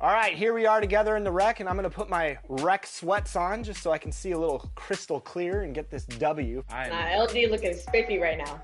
All right, here we are together in the rec, and I'm going to put my rec sweats on just so I can see a little crystal clear and get this W. LG looking spiffy right now.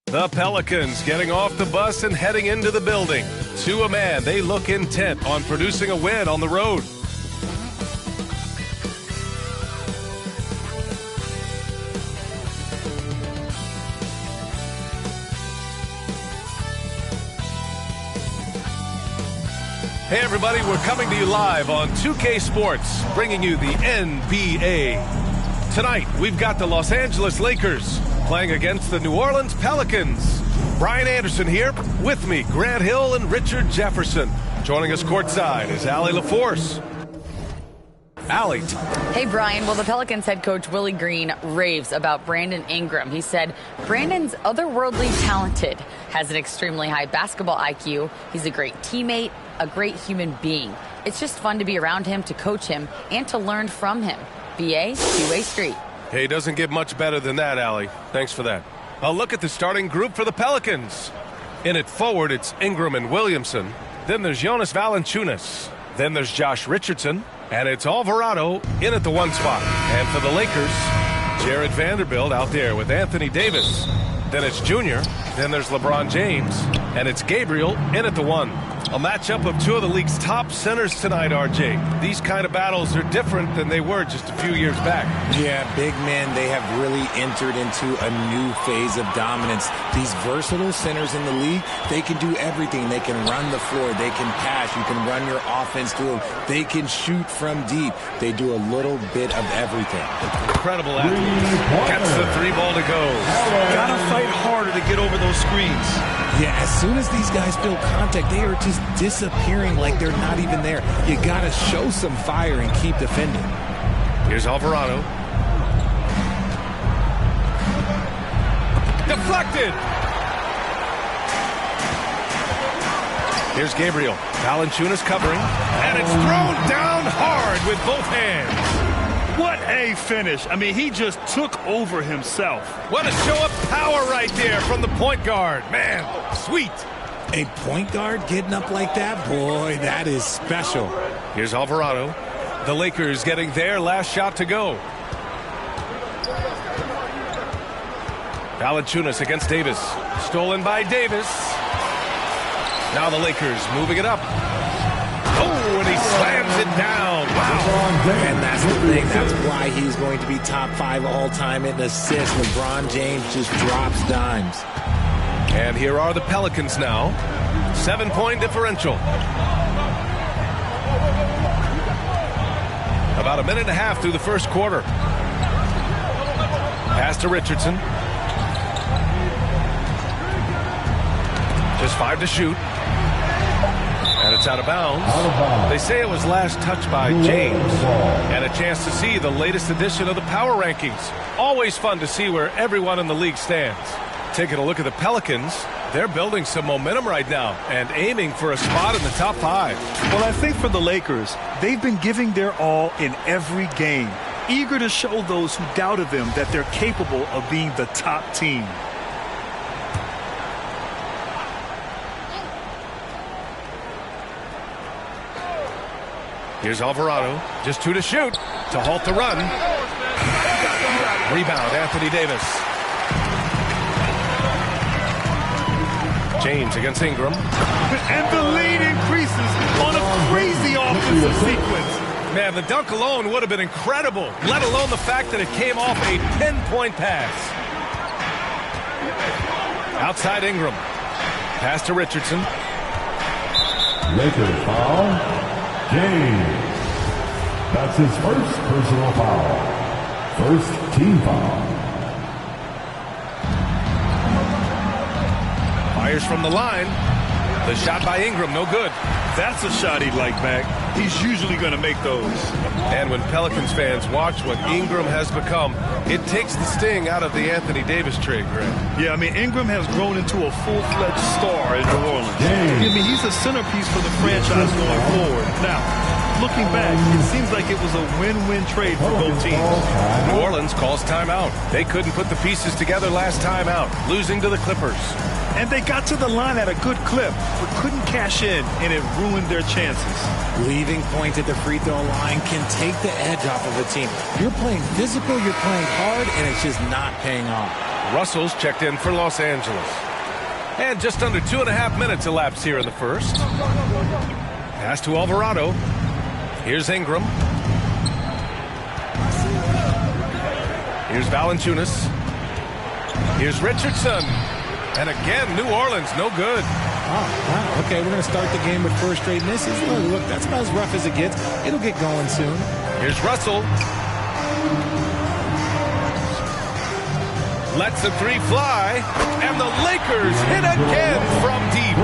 The Pelicans getting off the bus and heading into the building. To a man, they look intent on producing a win on the road. Hey everybody, we're coming to you live on 2K Sports, bringing you the NBA. Tonight, we've got the Los Angeles Lakers playing against the New Orleans Pelicans. Brian Anderson here, with me, Grant Hill and Richard Jefferson. Joining us courtside is Allie LaForce. Allie. Hey, Brian. Well, the Pelicans head coach Willie Green raves about Brandon Ingram. He said, Brandon's otherworldly talented, has an extremely high basketball IQ. He's a great teammate, a great human being. It's just fun to be around him, to coach him, and to learn from him. BA, two-way street. Hey, doesn't get much better than that, Allie. Thanks for that. A look at the starting group for the Pelicans. In it forward, it's Ingram and Williamson. Then there's Jonas Valanciunas. Then there's Josh Richardson. And it's Alvarado in at the one spot. And for the Lakers, Jared Vanderbilt out there with Anthony Davis. Then it's Junior. Then there's LeBron James. And it's Gabriel in at the one. A matchup of two of the league's top centers tonight, RJ. These kind of battles are different than they were just a few years back. Yeah, big men, they have really entered into a new phase of dominance. These versatile centers in the league, they can do everything. They can run the floor. They can pass. You can run your offense through them. They can shoot from deep. They do a little bit of everything. Incredible athlete. Gets the three ball to go. Gotta fight harder to get over those screens. Yeah, as soon as these guys feel contact, they are just disappearing like they're not even there. You gotta show some fire and keep defending. Here's Alvarado. Deflected. Here's Gabriel. Valanciunas covering. And it's thrown down hard with both hands. What a finish. I mean, he just took over himself. What a show of power right there from the point guard. Man, sweet. A point guard getting up like that? Boy, that is special. Here's Alvarado. The Lakers getting their last shot to go. Valanciunas against Davis. Stolen by Davis. Now the Lakers moving it up. Oh, and he slams it down. Wow. And that's the thing. That's why he's going to be top 5 all-time in assists. LeBron James just drops dimes. And here are the Pelicans now. 7-point differential. About a minute and a half through the first quarter. Pass to Richardson. Just 5 to shoot. And it's out of bounds. They say it was last touched by James. And a chance to see the latest edition of the power rankings. Always fun to see where everyone in the league stands. Taking a look at the Pelicans, they're building some momentum right now and aiming for a spot in the top 5. Well, I think for the Lakers, they've been giving their all in every game, eager to show those who doubted them that they're capable of being the top team. Here's Alvarado, just 2 to shoot to halt the run. Rebound, Anthony Davis. James against Ingram. And the lead increases on a crazy offensive sequence. Man, the dunk alone would have been incredible, let alone the fact that it came off a pinpoint pass. Outside Ingram. Pass to Richardson. Lakers foul. James. That's his first personal foul. First team foul. Fires from the line. The shot by Ingram, no good. That's a shot he'd like back. he's usually going to make those. And when Pelicans fans watch what Ingram has become, it takes the sting out of the Anthony Davis trade, Greg. Yeah, I mean, Ingram has grown into a full-fledged star in New Orleans. I mean, he's a centerpiece for the franchise going forward. Now, looking back, it seems like it was a win-win trade for both teams. New Orleans calls timeout. They couldn't put the pieces together last time out, losing to the Clippers. And they got to the line at a good clip, but couldn't cash in, and it ruined their chances. Leaving points at the free throw line can take the edge off of a team. You're playing physical, you're playing hard, and it's just not paying off. Russell's checked in for Los Angeles. And just under 2.5 minutes elapsed here in the first. Pass to Alvarado. Here's Ingram. Here's Valanciunas. Here's Richardson. And again, New Orleans, no good. Oh, wow. Okay, we're going to start the game with 4 straight misses. Look, that's about as rough as it gets. It'll get going soon. Here's Russell. Lets the 3 fly. And the Lakers hit again from deep.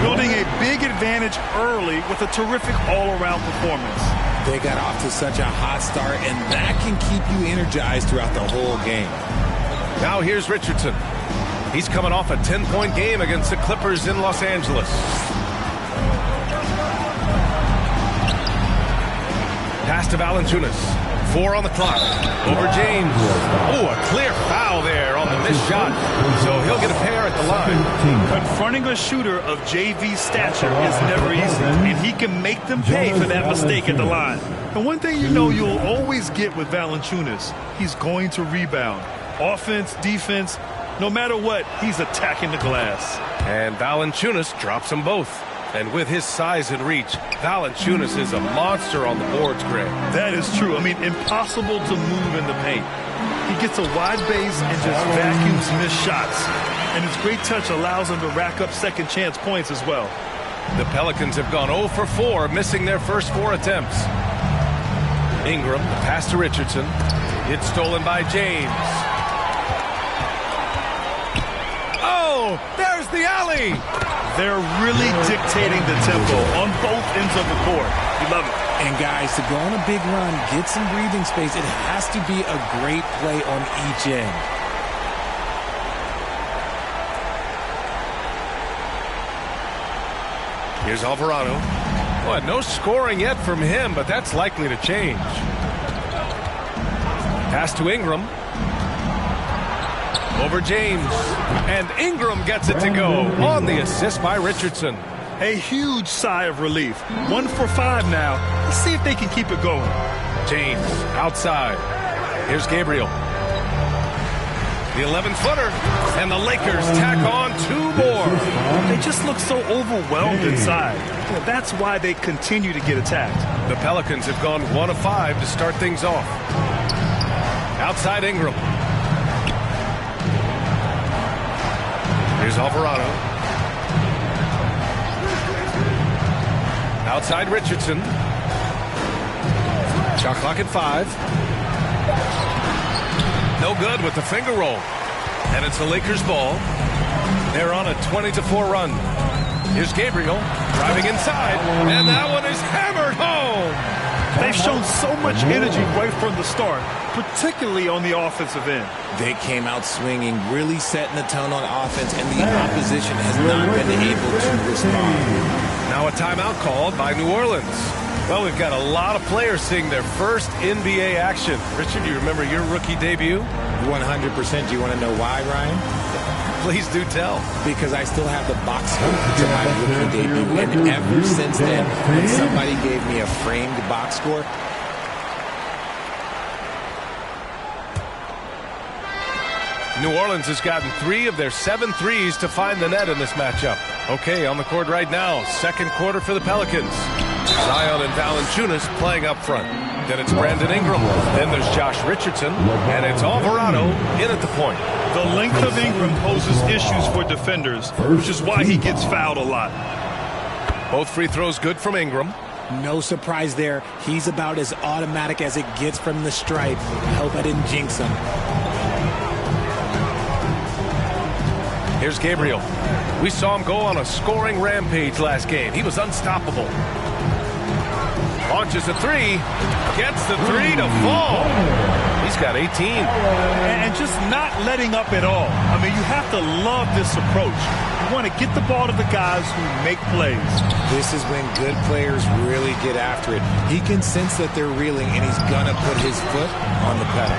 Building a big advantage early with a terrific all-around performance. They got off to such a hot start, and that can keep you energized throughout the whole game. Now here's Richardson. He's coming off a 10-point game against the Clippers in Los Angeles. Pass to Valanciunas. 4 on the clock. Over James. Oh, a clear foul there on the missed shot. So he'll get a pair at the line. Confronting a shooter of JV stature is never easy, and he can make them pay for that mistake at the line. And one thing you know you'll always get with Valanciunas, he's going to rebound. Offense, defense, no matter what, he's attacking the glass. And Valanciunas drops them both. And with his size and reach, Valanciunas is a monster on the boards, Greg. That is true. I mean, impossible to move in the paint. He gets a wide base and just vacuums missed shots. And his great touch allows him to rack up second chance points as well. The Pelicans have gone 0 for 4, missing their first 4 attempts. Ingram, the pass to Richardson. It's stolen by James. Oh, there's the alley. They're really dictating the tempo on both ends of the court. You love it. And guys, to go on a big run, get some breathing space, it has to be a great play on each end. Here's Alvarado. Well, no scoring yet from him, but that's likely to change. Pass to Ingram. Over James. And Ingram gets it to go on the assist by Richardson. A huge sigh of relief. 1 for 5 now. Let's see if they can keep it going. James outside. Here's Gabriel. The 11-footer. And the Lakers tack on 2 more. They just look so overwhelmed inside. Well, that's why they continue to get attacked. The Pelicans have gone 1 of 5 to start things off. Outside Ingram. Here's Alvarado. Outside Richardson. Shot clock at 5. No good with the finger roll. And it's the Lakers' ball. They're on a 20-4 run. Here's Gabriel driving inside. And that one is hammered home. They've shown so much energy right from the start, particularly on the offensive end. They came out swinging, really setting the tone on offense, and the opposition has not been able to respond. Now a timeout called by New Orleans. Well, we've got a lot of players seeing their first NBA action. Richard, do you remember your rookie debut? 100%. Do you want to know why, Ryan? Please do tell. Because I still have the box score to my rookie debut, and ever since then, when somebody gave me a framed box score, New Orleans has gotten 3 of their 7 threes to find the net in this matchup. Okay, on the court right now, second quarter for the Pelicans. Zion and Valanciunas playing up front. Then it's Brandon Ingram. Then there's Josh Richardson. And it's Alvarado in at the point. The length of Ingram poses issues for defenders, which is why he gets fouled a lot. Both free throws good from Ingram. no surprise there. He's about as automatic as it gets from the stripe. I hope I didn't jinx him. Here's Gabriel. We saw him go on a scoring rampage last game. He was unstoppable. Launches a three. Gets the three to fall. He's got 18. And just not letting up at all. I mean, you have to love this approach. You want to get the ball to the guys who make plays. This is when good players really get after it. He can sense that they're reeling, and he's going to put his foot on the pedal.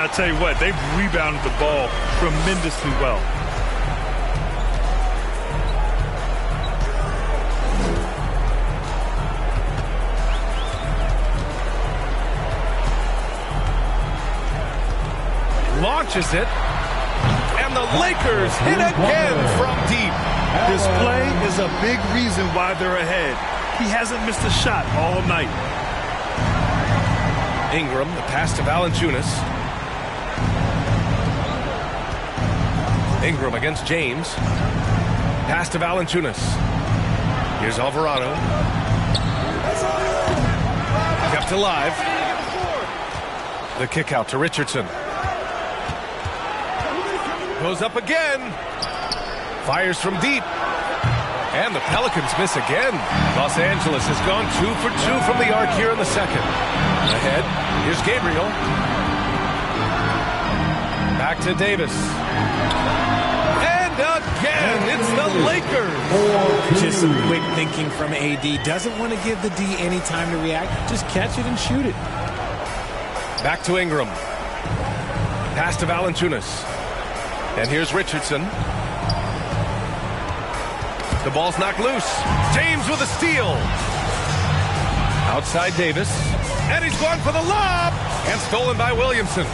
I'll tell you what, they've rebounded the ball tremendously well. Launches it, and the Lakers hit again from deep. This play is a big reason why they're ahead. He hasn't missed a shot all night. Ingram, the pass to Valanciunas. Ingram against James. Pass to Valanciunas. Here's Alvarado. Kept alive. The kick out to Richardson. Goes up again. Fires from deep. And the Pelicans miss again. Los Angeles has gone 2 for 2 from the arc here in the second. Ahead. Here's Gabriel. Back to Davis. And again, it's the Lakers. Just some quick thinking from AD. Doesn't want to give the D any time to react. Just catch it and shoot it. Back to Ingram. Pass to Valanciunas. And here's Richardson. The ball's knocked loose. James with a steal. Outside Davis. And he's gone for the lob. And stolen by Williamson.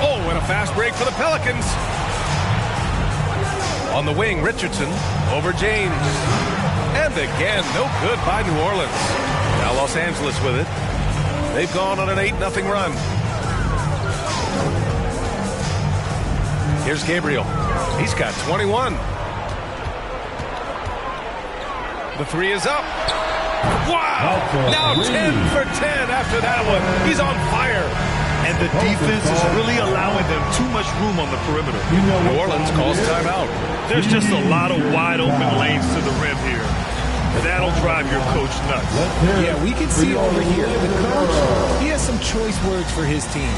Oh, and a fast break for the Pelicans. On the wing, Richardson over James. And again, no good by New Orleans. Now Los Angeles with it. They've gone on an 8-0 run. Here's Gabriel. He's got 21. The three is up. Wow! Now 10 for 10 after that one. He's on fire. And the defense is really allowing them too much room on the perimeter. New Orleans calls timeout. There's just a lot of wide open lanes to the rim here. That'll drive your coach nuts. Yeah, we can see over here, the coach, he has some choice words for his team.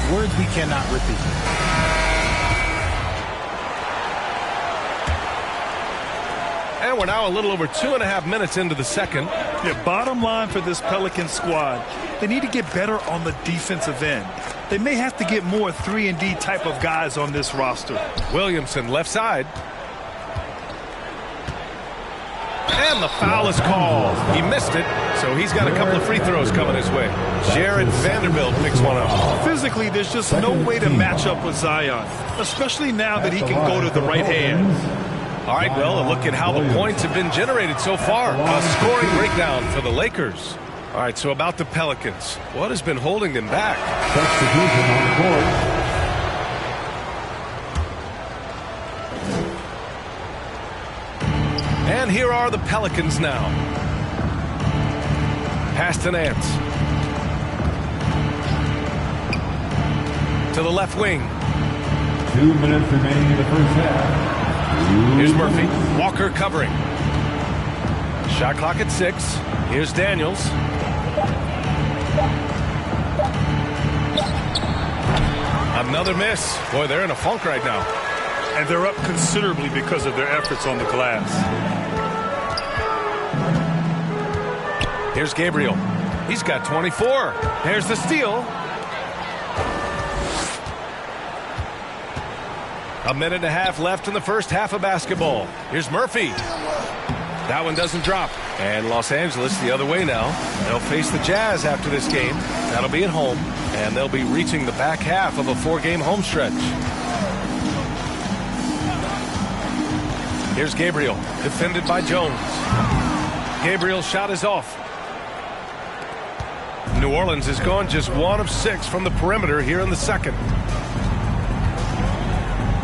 Words we cannot repeat. And we're now a little over 2.5 minutes into the second. Yeah, bottom line for this Pelican squad, they need to get better on the defensive end. They may have to get more 3-and-D type of guys on this roster. Williamson left side. And the foul is called. He missed it, so he's got a couple of free throws coming his way. Jared Vanderbilt picks one up. Physically, there's just no way to match up with Zion, especially now that he can go to the right hand. All right, well, a look at how the points have been generated so far. A scoring breakdown for the Lakers. All right, so about the Pelicans. What has been holding them back? Substitution on the court. And here are the Pelicans now. Pass to Nance. To the left wing. 2 minutes remaining in the first half. Here's Murphy. Walker covering. Shot clock at 6. Here's Daniels. Another miss. Boy, they're in a funk right now. And they're up considerably because of their efforts on the glass. Here's Gabriel. He's got 24. There's the steal. A minute and a half left in the first half of basketball. Here's Murphy. That one doesn't drop. And Los Angeles the other way now. They'll face the Jazz after this game. That'll be at home. And they'll be reaching the back half of a 4-game home stretch. Here's Gabriel. Defended by Jones. Gabriel's shot is off. New Orleans has gone just 1 of 6 from the perimeter here in the second.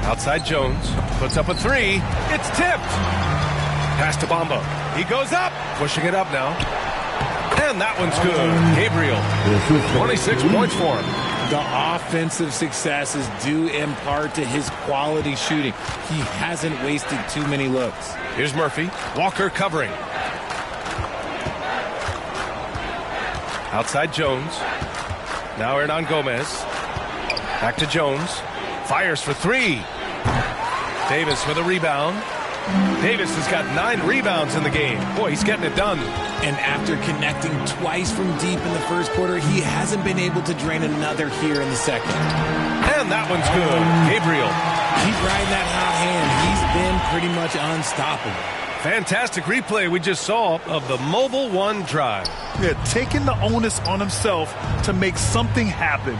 Outside Jones. Puts up a 3. It's tipped. Pass to Bamba. He goes up. Pushing it up now. And that one's good. Gabriel. 26 points for him. The offensive successes due in part to his quality shooting. He hasn't wasted too many looks. Here's Murphy. Walker covering. Outside Jones. Now Hernan Gomez. Back to Jones. Fires for three. Davis with a rebound. Davis has got 9 rebounds in the game. Boy, he's getting it done. And after connecting twice from deep in the first quarter, he hasn't been able to drain another here in the second. And that one's good. Gabriel. Keep riding that hot hand. He's been pretty much unstoppable. Fantastic replay we just saw of the Mobile One drive. Yeah, taking the onus on himself to make something happen.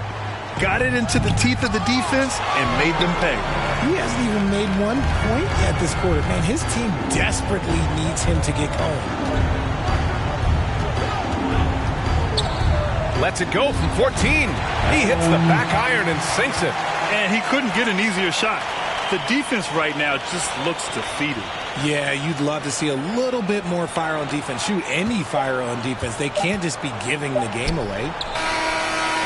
Got it into the teeth of the defense and made them pay. He hasn't even made 1 point yet this quarter. Man, his team desperately needs him to get going. Lets it go from 14. He hits the back iron and sinks it. And he couldn't get an easier shot. The defense right now just looks defeated. Yeah, you'd love to see a little bit more fire on defense. Shoot, any fire on defense. They can't just be giving the game away.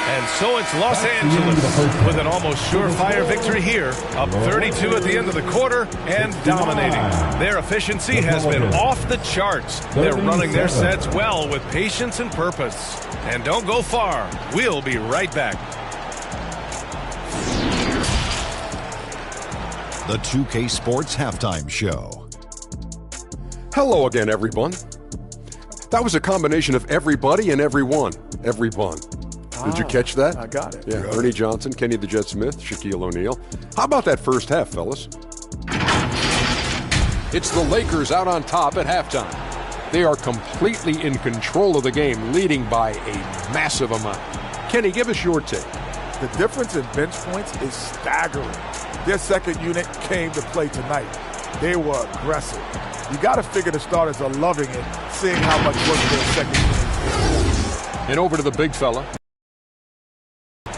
And so it's Los Angeles with an almost surefire victory here, up 32 at the end of the quarter and dominating. Their efficiency has been off the charts. They're running their sets well with patience and purpose. And don't go far. We'll be right back. The 2K Sports Halftime Show. Hello again, everyone. That was a combination of everybody and everyone. Everyone. Did you catch that? I got it. Yeah, Ernie Johnson, Kenny the Jet Smith, Shaquille O'Neal. How about that first half, fellas? It's the Lakers out on top at halftime. They are completely in control of the game, leading by a massive amount. Kenny, give us your take. The difference in bench points is staggering. Their second unit came to play tonight. They were aggressive. You got to figure the starters are loving it, seeing how much work their second unit is. And over to the big fella.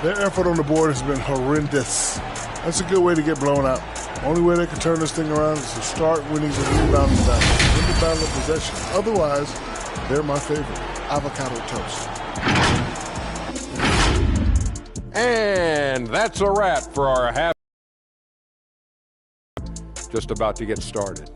Their effort on the board has been horrendous. That's a good way to get blown out. Only way they can turn this thing around is to start winning the rebounding battle. Win the battle of possession. Otherwise, they're my favorite. Avocado toast. And that's a wrap for our half. Just about to get started.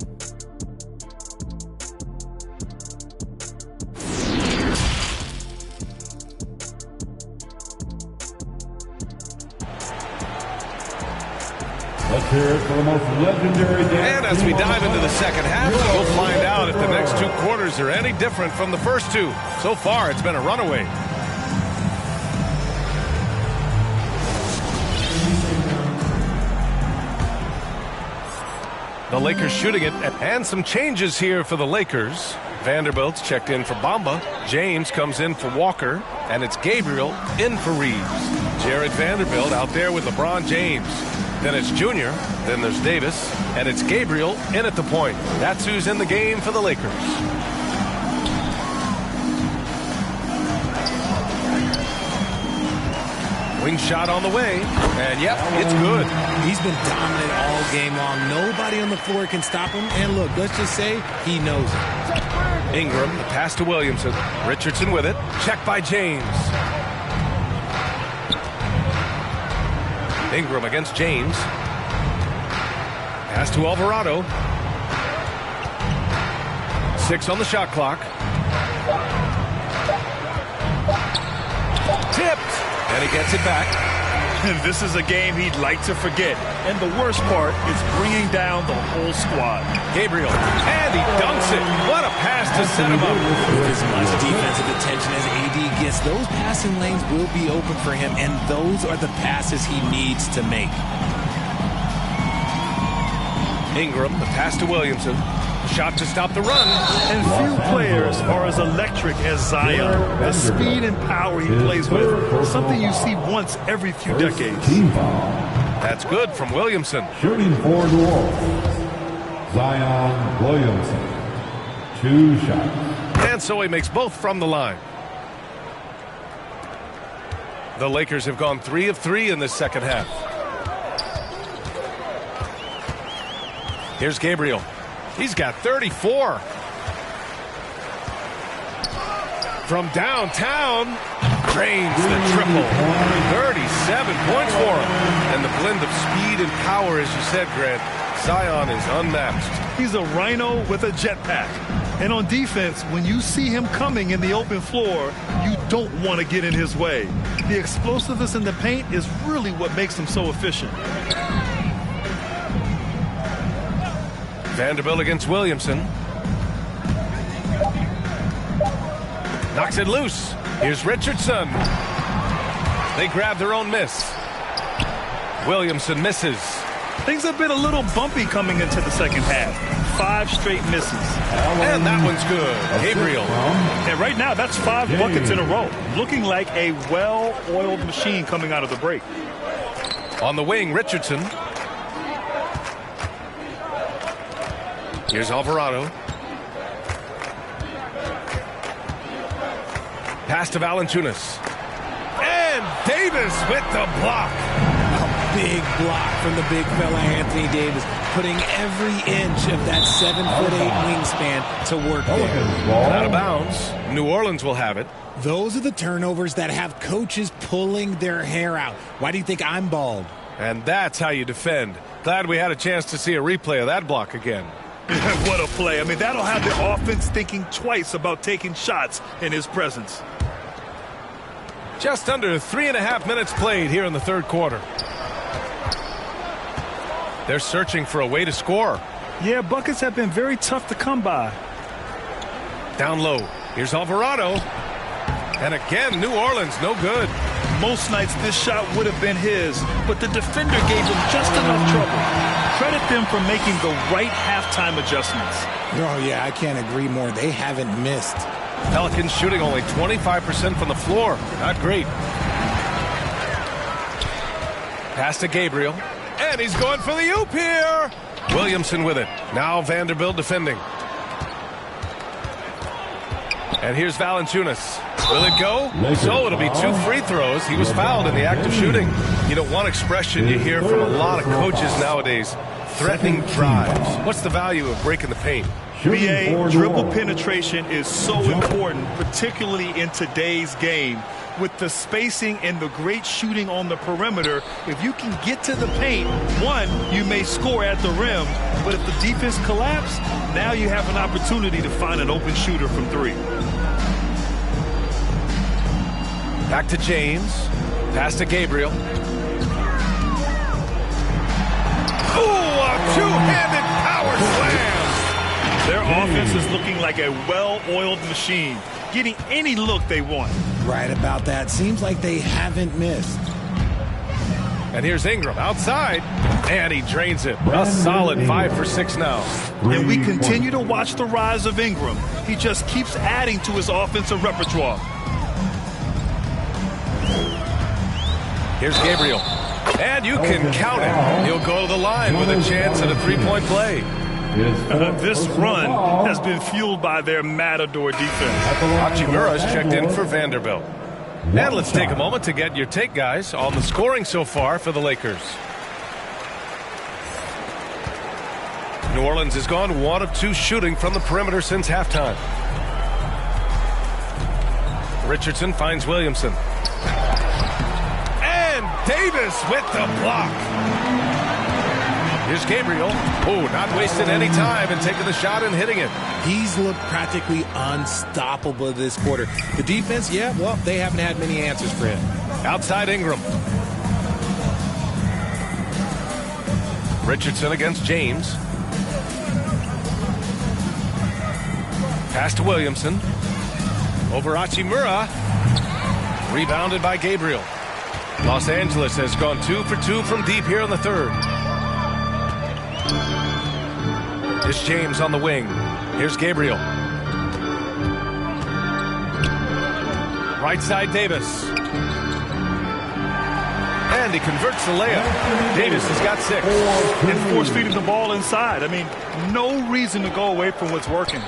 Let's hear it for the most legendary dance. And as we dive into the second half, we'll find out if the next 2 quarters are any different from the first 2. So far, it's been a runaway. The Lakers shooting it, and some changes here for the Lakers. Vanderbilt's checked in for Bamba. James comes in for Walker, and it's Gabriel in for Reeves. Jared Vanderbilt out there with LeBron James. Then it's Junior, then there's Davis, and it's Gabriel in at the point. That's who's in the game for the Lakers. Wing shot on the way, and yep, it's good. He's been dominant all game long. Nobody on the floor can stop him. And look, let's just say he knows it. Ingram, the pass to Williamson. Richardson with it. Checked by James. Ingram against James. Pass to Alvarado. 6 on the shot clock. Tipped. And he gets it back. And this is a game he'd like to forget. And the worst part is bringing down the whole squad. Gabriel. And he dunks it. What a pass to set him up. With as much defensive attention as AD gets, those passing lanes will be open for him, and those are the passes he needs to make. Ingram, the pass to Williamson. Shot to stop the run. And few players are as electric as Zion. The speed and power he plays with, something you see once every few decades. That's good from Williamson. Shooting for New Orleans, Zion Williamson. 2 shots. And so he makes both from the line. The Lakers have gone 3 of 3 in this second half. Here's Gabriel. He's got 34. From downtown, drains the triple. 37 points for him. And the blend of speed and power, as you said, Grant, Zion is unmatched. He's a rhino with a jetpack. And on defense, when you see him coming in the open floor, you don't want to get in his way. The explosiveness in the paint is really what makes him so efficient. Vanderbilt against Williamson. Knocks it loose. Here's Richardson. They grab their own miss. Williamson misses. Things have been a little bumpy coming into the second half. 5 straight misses. And that one's good. Gabriel. And right now, that's 5 buckets in a row. Looking like a well-oiled machine coming out of the break. On the wing, Richardson. Here's Alvarado. Pass to Valanciunas. And Davis with the block. A big block from the big fella Anthony Davis, putting every inch of that 7'8" wingspan to work there. Out of bounds. New Orleans will have it. Those are the turnovers that have coaches pulling their hair out. Why do you think I'm bald? And that's how you defend. Glad we had a chance to see a replay of that block again. What a play. I mean, that'll have the offense thinking twice about taking shots in his presence. Just under 3.5 minutes played here in the third quarter. They're searching for a way to score. Yeah, buckets have been very tough to come by. Down low. Here's Alvarado. And again, New Orleans, no good. Most nights this shot would have been his, but the defender gave him just enough trouble. Credit them for making the right halftime adjustments. Oh, yeah, I can't agree more. They haven't missed. Pelicans shooting only 25% from the floor. Not great. Pass to Gabriel. And he's going for the oop here. Williamson with it. Now Vanderbilt defending. And here's Valanciunas. Will it go? So it'll be 2 free throws. He was fouled in the act of shooting. You know, one expression you hear from a lot of coaches nowadays, threatening drives. What's the value of breaking the paint? BA, dribble penetration is so important, particularly in today's game. With the spacing and the great shooting on the perimeter, if you can get to the paint, one, you may score at the rim, but if the defense collapses, now you have an opportunity to find an open shooter from 3. Back to James. Pass to Gabriel. Ooh, a two-handed power slam. Their offense is looking like a well-oiled machine, getting any look they want. Right about that. Seems like they haven't missed. And here's Ingram outside, and he drains it. A solid 5 for 6 now. And we continue to watch the rise of Ingram. He just keeps adding to his offensive repertoire. Here's Gabriel. And you can count him. He'll go to the line with a chance at a 3-point play. This run has been fueled by their Matador defense. Hachimura's checked in for Vanderbilt. And let's take a moment to get your take, guys, on the scoring so far for the Lakers. New Orleans has gone 1 of 2 shooting from the perimeter since halftime. Richardson finds Williamson. And Davis with the block. Here's Gabriel. Oh, not wasting any time and taking the shot and hitting it. He's looked practically unstoppable this quarter. The defense, yeah, well, they haven't had many answers for him. Outside Ingram. Richardson against James. Pass to Williamson. Over Hachimura. Rebounded by Gabriel. Los Angeles has gone 2 for 2 from deep here in the third. It's James on the wing. Here's Gabriel. Right side Davis. And he converts the layup. Davis has got 6. And force feeding the ball inside. I mean, no reason to go away from what's working.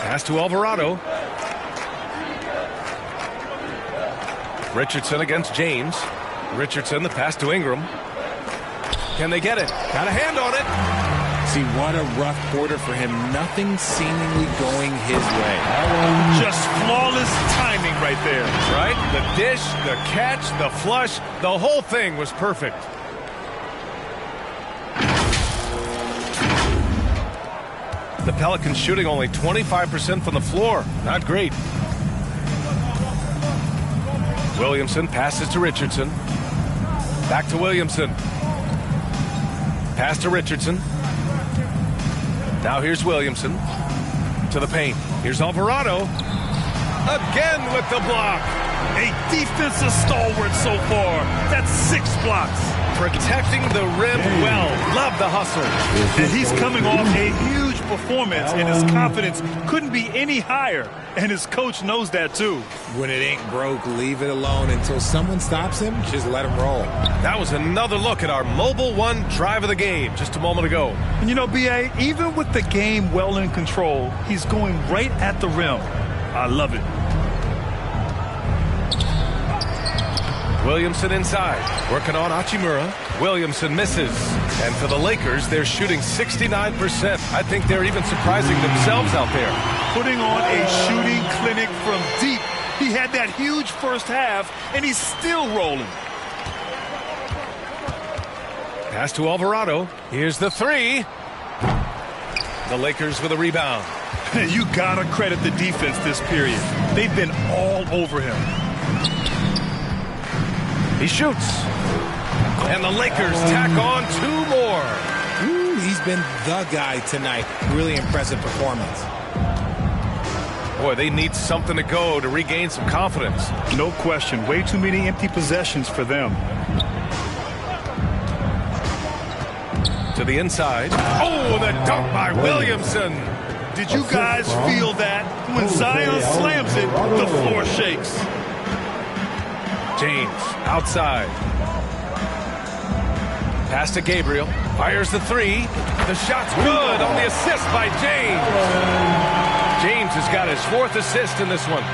Pass to Alvarado. Richardson against James. Richardson, the pass to Ingram. Can they get it? Got a hand on it. See, what a rough quarter for him. Nothing seemingly going his way. Just flawless timing right there. Right? The dish, the catch, the flush, the whole thing was perfect. The Pelicans shooting only 25% from the floor. Not great. Williamson passes to Richardson. Back to Williamson. Pass to Richardson. Now here's Williamson to the paint. Here's Alvarado. Again with the block. A defensive stalwart so far. That's 6 blocks. Protecting the rim well. Love the hustle. And he's coming off a huge performance, and his confidence couldn't be any higher. And his coach knows that too. When it ain't broke, leave it alone until someone stops him. Just let him roll. That was another look at our Mobile One drive of the game just a moment ago. And you know, B.A., even with the game well in control, he's going right at the rim. I love it. Williamson inside, working on Hachimura. Williamson misses. And for the Lakers, they're shooting 69%. I think they're even surprising themselves out there. Putting on a shooting clinic from deep. He had that huge first half, and he's still rolling. Pass to Alvarado. Here's the three. The Lakers with a rebound. You gotta credit the defense this period. They've been all over him. He shoots. And the Lakers tack on 2 more. Ooh, he's been the guy tonight. Really impressive performance. Boy, they need something to go to regain some confidence. No question. Way too many empty possessions for them. To the inside. Oh, the dunk by Williamson. Did you guys feel that? When Zion slams it, the floor shakes. James outside. Pass to Gabriel. Fires the three. The shot's good on the assist by James. James has got his 4th assist in this one.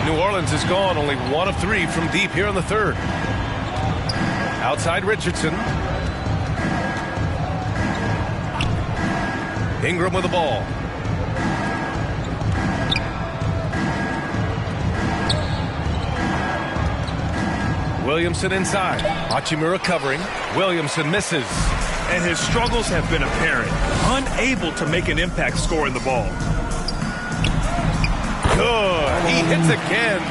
New Orleans has gone only 1 of 3 from deep here in the 3rd. Outside Richardson. Ingram with the ball. Williamson inside. Hachimura covering. Williamson misses. And his struggles have been apparent. Unable to make an impact scoring the ball. Good. He hits again.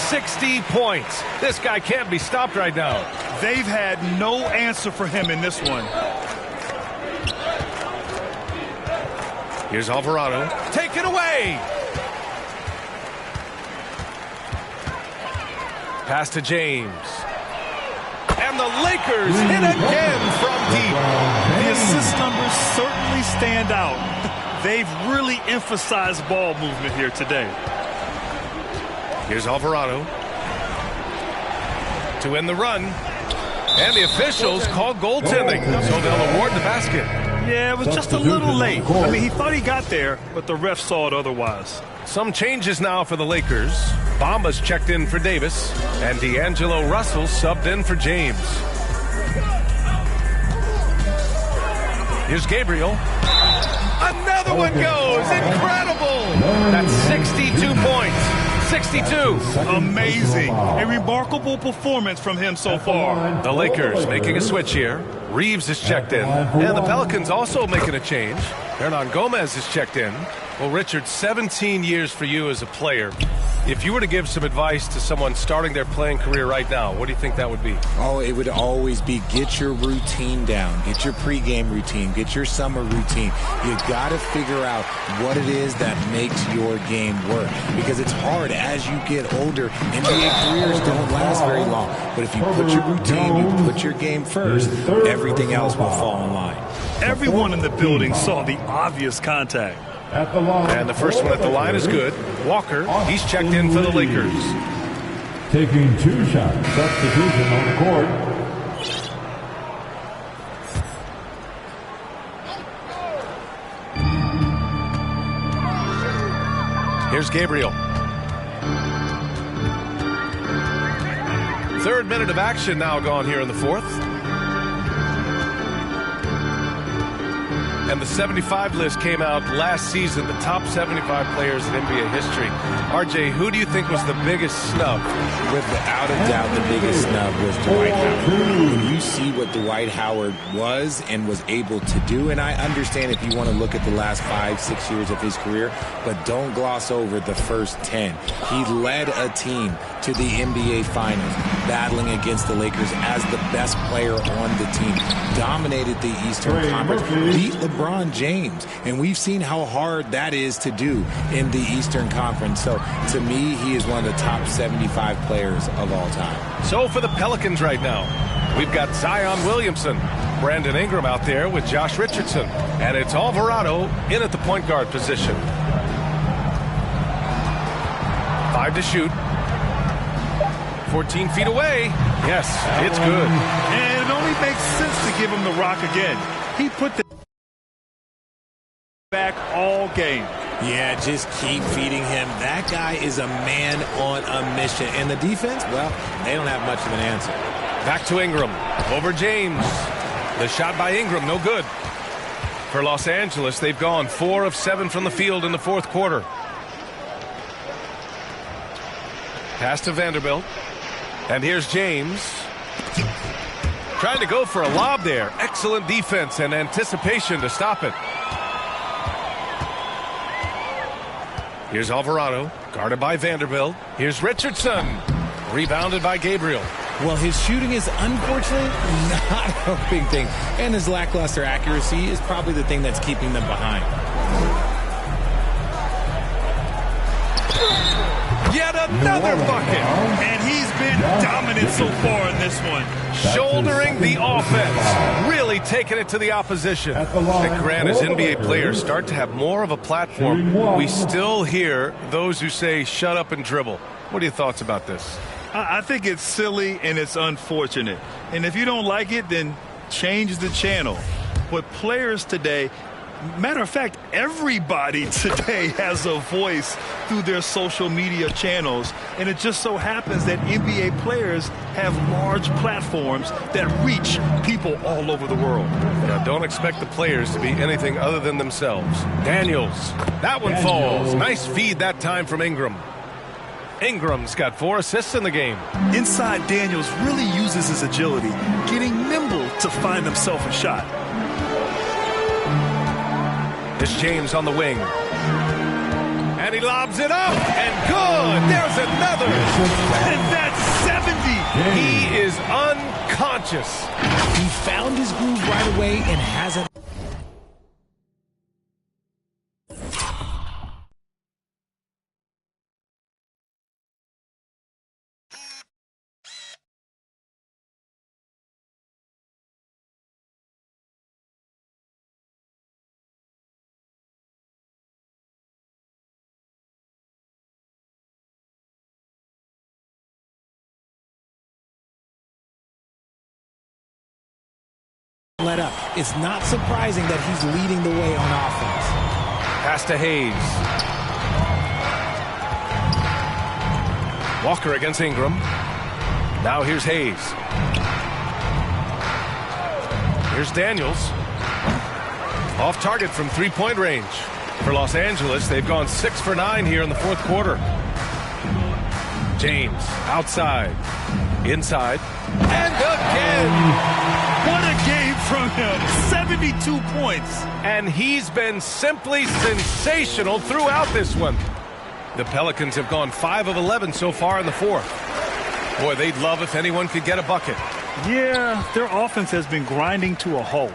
60 points. This guy can't be stopped right now. They've had no answer for him in this one. Here's Alvarado. Take it away. Pass to James. And the Lakers hit again from deep. The assist numbers certainly stand out. They've really emphasized ball movement here today. Here's Alvarado to end the run. And the officials call goaltending, so they'll award the basket. Yeah, it was just a little late. I mean, he thought he got there, but the ref saw it otherwise. Some changes now for the Lakers. Bamba's checked in for Davis, and D'Angelo Russell subbed in for James. Here's Gabriel. Another one goes. Incredible. That's 62 points. 62. Amazing. A remarkable performance from him so far. The Lakers making a switch here. Reeves is checked in. And the Pelicans also making a change. Hernan Gomez is checked in. Well, Richard, 17 years for you as a player. If you were to give some advice to someone starting their playing career right now, what do you think that would be? Oh, it would always be get your routine down. Get your pregame routine. Get your summer routine. You got to figure out what it is that makes your game work. Because it's hard as you get older. NBA careers don't last very long. But if you put your routine, you put your game first, everything else will fall in line. Everyone in the building saw the obvious contact. And the first one at the line is good. Walker, he's checked in for the Lakers. Taking 2 shots. Substitution on the court. Here's Gabriel. 3rd minute of action now gone here in the 4th. And the 75 list came out last season, the top 75 players in NBA history. RJ, who do you think was the biggest snub? Without a doubt, the biggest snub was Dwight Howard. When you see what Dwight Howard was and was able to do, and I understand if you want to look at the last 5-6 years of his career, but don't gloss over the first 10. He led a team to the NBA Finals, battling against the Lakers as the best player on the team, dominated the Eastern Conference, beat LeBron James, and we've seen how hard that is to do in the Eastern Conference. So to me, he is one of the top 75 players of all time. So for the Pelicans right now, we've got Zion Williamson, Brandon Ingram out there with Josh Richardson, and it's Alvarado in at the point guard position. 5 to shoot. 14 feet away. Yes, it's good. And it only makes sense to give him the rock again. He put the back all game. Yeah, just keep feeding him. That guy is a man on a mission. And the defense, well, they don't have much of an answer. Back to Ingram. Over James. The shot by Ingram, no good. For Los Angeles, they've gone 4 of 7 from the field in the fourth quarter. Pass to Vanderbilt. And here's James. Trying to go for a lob there. Excellent defense and anticipation to stop it. Here's Alvarado, guarded by Vanderbilt. Here's Richardson, rebounded by Gabriel. Well, his shooting is unfortunately not a big thing, and his lackluster accuracy is probably the thing that's keeping them behind. Yet another bucket. And he's been dominant so far in this one. Shouldering the offense, really taking it to the opposition. And Grant, as NBA players start to have more of a platform, we still hear those who say, shut up and dribble. What are your thoughts about this? I think it's silly and it's unfortunate. And if you don't like it, then change the channel. But players today, matter of fact, everybody today has a voice through their social media channels. And it just so happens that NBA players have large platforms that reach people all over the world. Yeah, don't expect the players to be anything other than themselves. Daniels, that one falls. Nice feed that time from Ingram. Ingram's got 4 assists in the game. Inside, Daniels really uses his agility, getting nimble to find himself a shot. It's James on the wing. And he lobs it up. And good. There's another. And that's 70. He is unconscious. He found his groove right away and hasn't. Let up. It's not surprising that he's leading the way on offense. Pass to Hayes. Walker against Ingram. Now here's Hayes. Here's Daniels. Off target from three-point range. For Los Angeles, they've gone 6 for 9 here in the fourth quarter. James outside. Inside. And again! What a game from him. 72 points. And he's been simply sensational throughout this one. The Pelicans have gone 5 of 11 so far in the fourth. Boy, they'd love if anyone could get a bucket. Yeah, their offense has been grinding to a halt.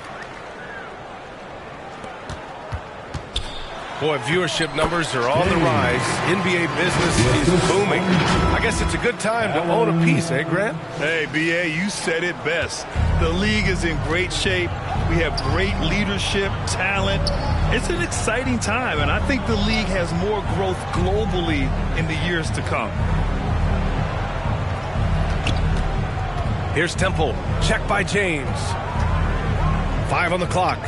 Boy, viewership numbers are on the rise. NBA business is booming. I guess it's a good time to own a piece, eh, Grant? Hey, B.A., you said it best. The league is in great shape. We have great leadership, talent. It's an exciting time, and I think the league has more growth globally in the years to come. Here's Temple. Check by James. 5 on the clock.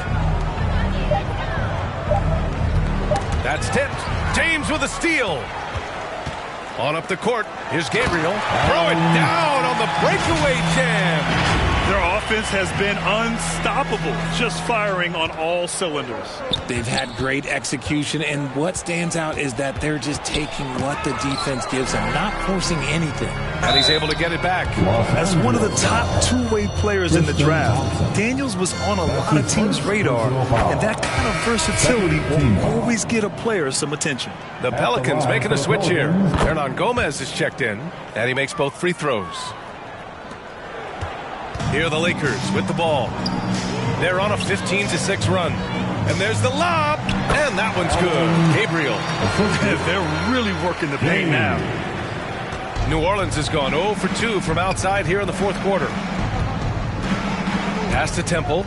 That's tipped. James with a steal. On up the court. Here's Gabriel. Throw it down on the breakaway jam. Their offense has been unstoppable, just firing on all cylinders. They've had great execution, and what stands out is that they're just taking what the defense gives them, not forcing anything. And he's able to get it back. As one of the top two-way players in the draft, Daniels was on a lot of teams' radar, and that kind of versatility will always get a player some attention. The Pelicans making a switch here. Hernan Gomez is checked in, and he makes both free throws. Here are the Lakers with the ball. They're on a 15-6 run. And there's the lob, and that one's good. Gabriel. They're really working the paint now. New Orleans has gone 0 for 2 from outside here in the fourth quarter. Pass to Temple.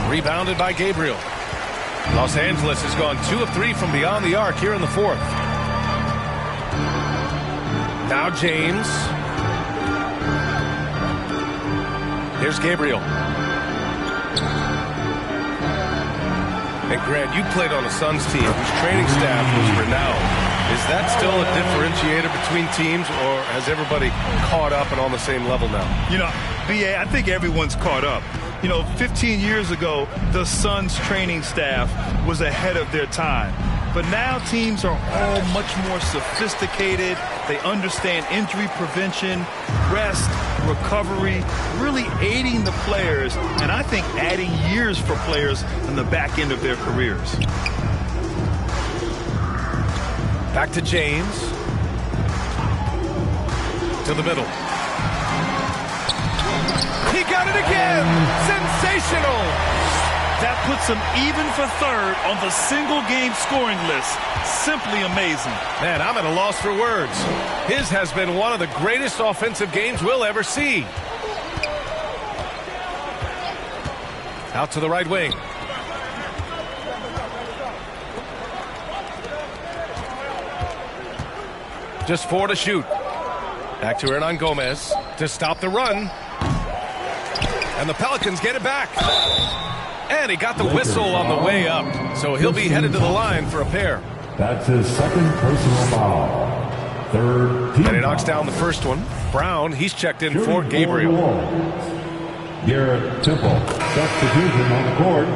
Rebounded by Gabriel. Los Angeles has gone 2 of 3 from beyond the arc here in the fourth. Now James. Here's Gabriel. And Grant, you played on a Suns team whose training staff was renowned. Is that still a differentiator between teams, or has everybody caught up and on the same level now? You know, B.A., I think everyone's caught up. You know, 15 years ago, the Suns training staff was ahead of their time. But now teams are all much more sophisticated. They understand injury prevention, rest, recovery, really aiding the players, and I think adding years for players on the back end of their careers. Back to James. To the middle. He got it again! Sensational! That puts him even for third on the single-game scoring list. Simply amazing. Man, I'm at a loss for words. His has been one of the greatest offensive games we'll ever see. Out to the right wing. Just 4 to shoot. Back to Hernan Gomez to stop the run. And the Pelicans get it back. And he got the whistle on the way up. So he'll be headed to the line for a pair. That's his second personal foul. Third team. And he knocks down the first one. Brown, he's checked in for Gabriel. Garrett Temple, substitution on the court.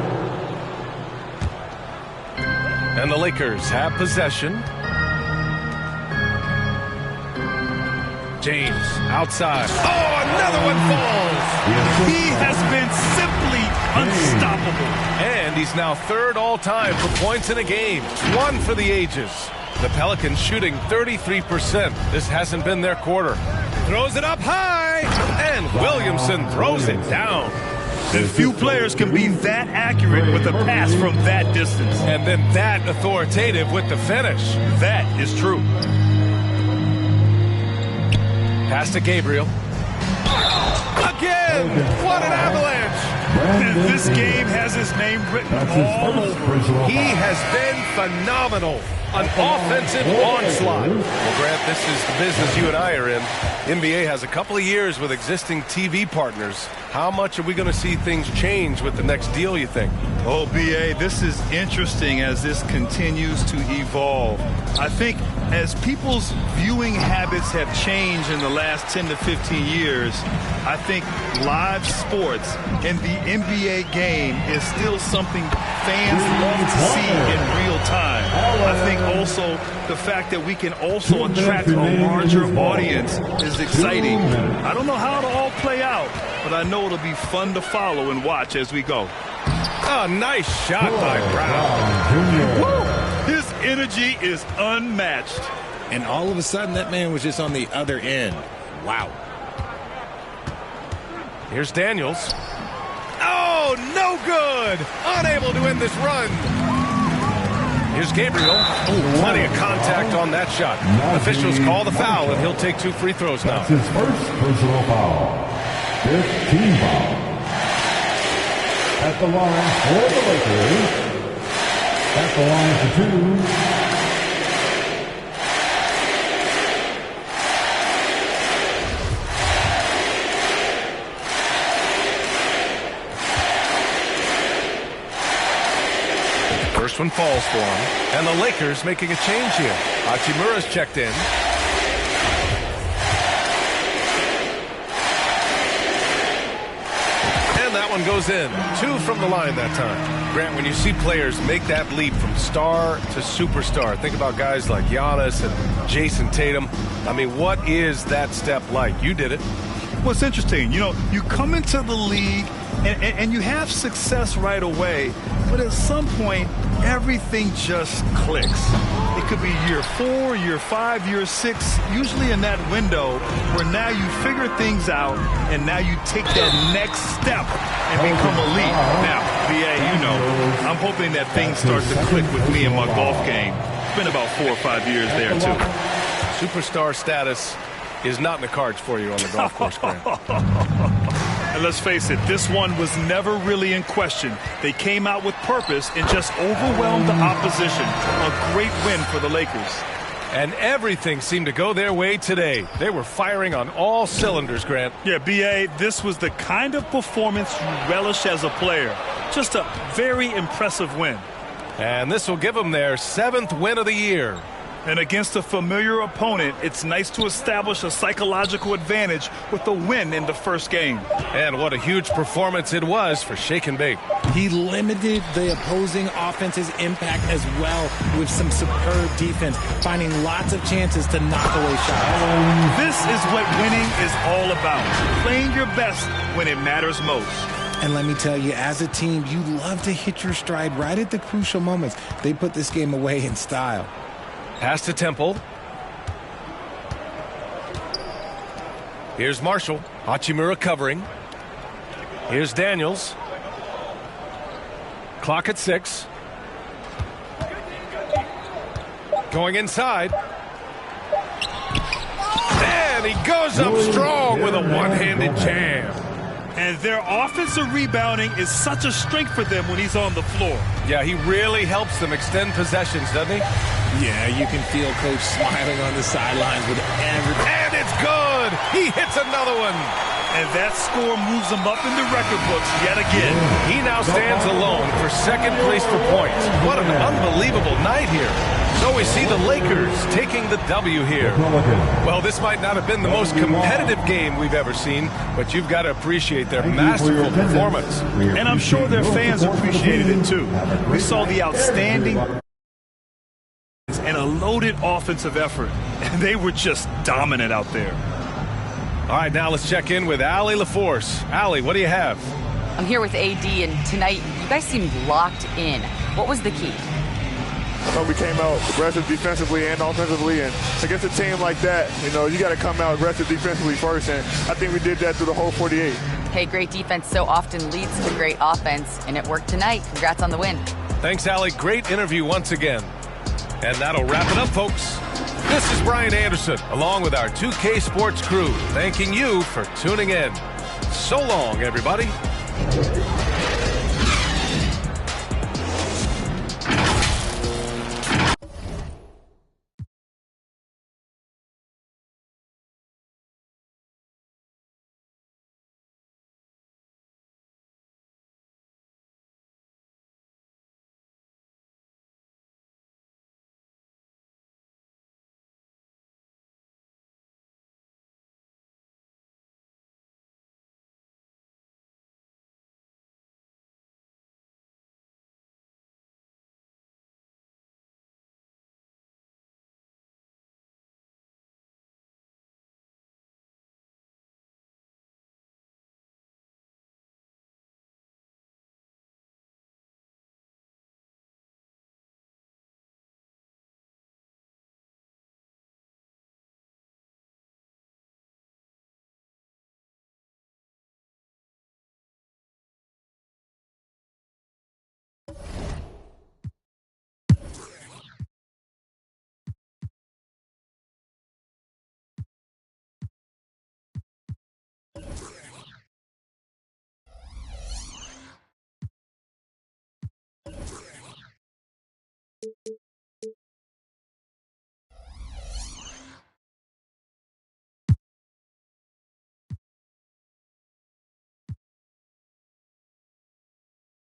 And the Lakers have possession. James outside. Oh, another one falls. He has been simply unstoppable. And he's now third all-time for points in a game. 1 for the ages. The Pelicans shooting 33%. This hasn't been their quarter. Throws it up high. And Williamson throws it down. And few players can be that accurate with a pass from that distance. And then that authoritative with the finish. That is true. Pass to Gabriel. Again! What an avalanche! This game has his name written all over. He has been phenomenal. An offensive onslaught. Well, Grant, this is the business you and I are in. NBA has a couple of years with existing TV partners. How much are we going to see things change with the next deal, you think? Oh, B.A., this is interesting as this continues to evolve. I think as people's viewing habits have changed in the last 10 to 15 years, I think live sports and the NBA game is still something fans love to see in real time. I think also the fact that we can also attract a larger audience is exciting. I don't know how it'll all play out, but I know it'll be fun to follow and watch as we go. Oh, nice shot by Brown. Woo! His energy is unmatched. And all of a sudden, that man was just on the other end. Wow. Here's Daniels. Oh, no good! Unable to end this run. Here's Gabriel. Oh, plenty of contact on that shot. Officials call the foul, and he'll take 2 free throws now. That's his first personal foul. 5th team foul. At the line for the Lakers. At the line for 2. First one falls for him. And the Lakers making a change here. Hachimura's checked in. And that one goes in. 2 from the line that time. Grant, when you see players make that leap from star to superstar, think about guys like Giannis and Jason Tatum. I mean, what is that step like? You did it. Well, it's interesting. You know, you come into the league and you have success right away, but at some point, everything just clicks. It could be year 4, year 5, year 6, usually in that window where now you figure things out and now you take that next step and become elite. Now, BA, you know, I'm hoping that things start to click with me in my golf game. It's been about 4 or 5 years there, too. Superstar status is not in the cards for you on the golf course, Grant. And let's face it, this one was never really in question. They came out with purpose and just overwhelmed the opposition. A great win for the Lakers. And everything seemed to go their way today. They were firing on all cylinders, Grant. Yeah, B.A., this was the kind of performance you relish as a player. Just a very impressive win. And this will give them their 7th win of the year. And against a familiar opponent, it's nice to establish a psychological advantage with a win in the first game. And what a huge performance it was for Shake and Bake. He limited the opposing offense's impact as well with some superb defense, finding lots of chances to knock away shots. This is what winning is all about, playing your best when it matters most. And let me tell you, as a team, you love to hit your stride right at the crucial moments. They put this game away in style. Pass to Temple. Here's Marshall. Hachimura covering. Here's Daniels. Clock at 6. Going inside. And he goes up strong with a one-handed jam. And their offensive rebounding is such a strength for them when he's on the floor. Yeah, he really helps them extend possessions, doesn't he? Yeah, you can feel Coach smiling on the sidelines with every... And it's good! He hits another one! And that score moves him up in the record books yet again. He now stands alone for second place for points. What an unbelievable night here. So we see the Lakers taking the W here. Well, this might not have been the most competitive game we've ever seen, but you've got to appreciate their masterful performance. And I'm sure their fans appreciated it too. We saw the outstanding and a loaded offensive effort, and they were just dominant out there. All right, now let's check in with Allie LaForce. Allie, what do you have? I'm here with AD, and tonight you guys seemed locked in. What was the key? We came out aggressive defensively and offensively, and against a team like that, you got to come out aggressive defensively first, and I think we did that through the whole 48. Hey, great defense so often leads to great offense, and it worked tonight. Congrats on the win. Thanks, Allie. Great interview once again. And that'll wrap it up, folks. This is Brian Anderson, along with our 2K Sports crew, thanking you for tuning in. So long, everybody.